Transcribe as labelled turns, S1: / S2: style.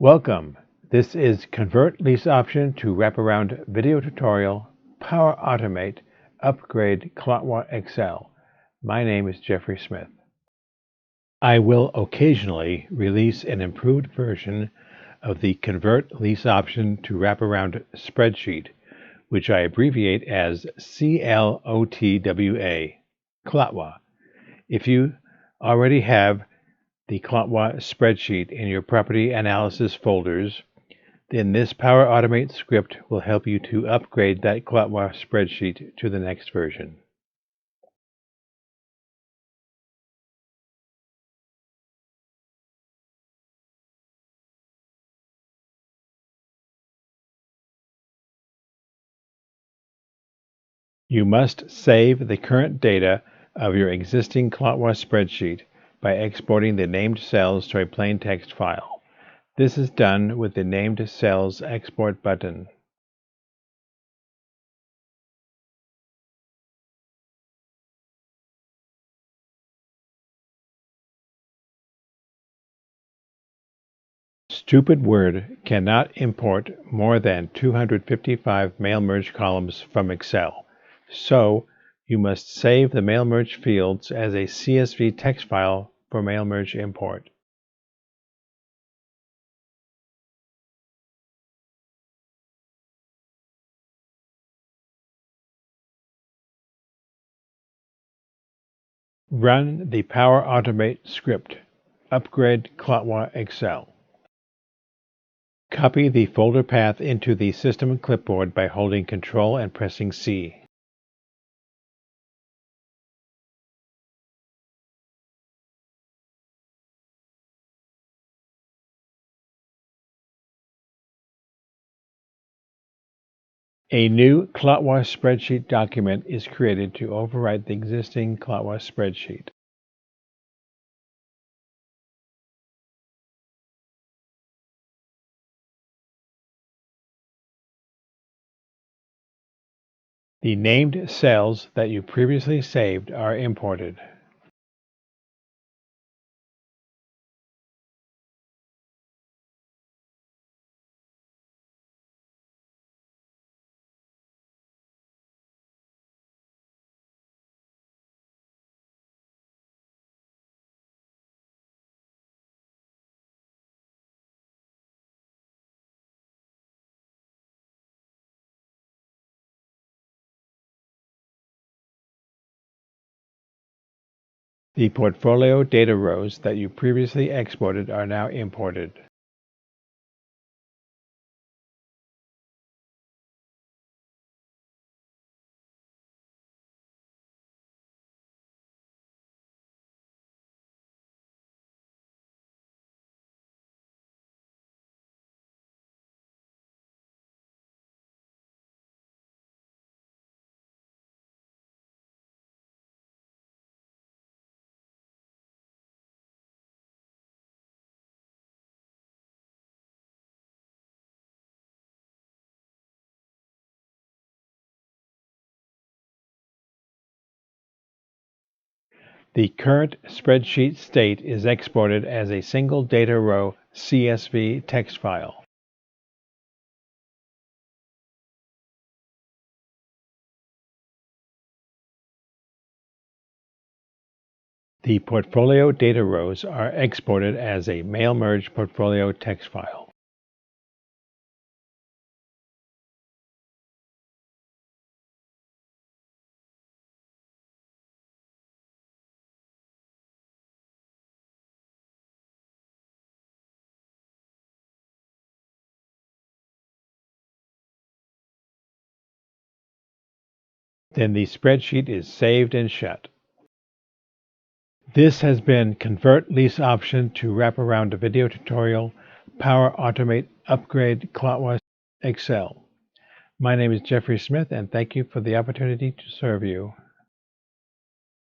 S1: Welcome. This is Convert Lease Option to Wraparound video tutorial, Power Automate, Upgrade CLOTWA Excel. My name is Jeffrey Smith. I will occasionally release an improved version of the Convert Lease Option to Wraparound spreadsheet, which I abbreviate as CLOTWA, CLOTWA. If you already have the CLOTWA spreadsheet in your property analysis folders, then this Power Automate script will help you to upgrade that CLOTWA spreadsheet to the next version. You must save the current data of your existing CLOTWA spreadsheet by exporting the named cells to a plain text file. This is done with the Named Cells Export button. Stupid Word cannot import more than 255 mail merge columns from Excel, so you must save the mail merge fields as a CSV text file for mail merge import. Run the Power Automate script. Upgrade CLOTWA Excel. Copy the folder path into the system clipboard by holding Ctrl and pressing C. A new CLOTWA spreadsheet document is created to overwrite the existing CLOTWA spreadsheet. The named cells that you previously saved are imported. The portfolio data rows that you previously exported are now imported. The current spreadsheet state is exported as a single data row CSV text file. The portfolio data rows are exported as a mail merge portfolio text file. Then the spreadsheet is saved and shut. This has been Convert Lease Option to Wraparound video tutorial, Power Automate Upgrade CLOTWA Excel. My name is Jeffrey Smith, and thank you for the opportunity to serve you.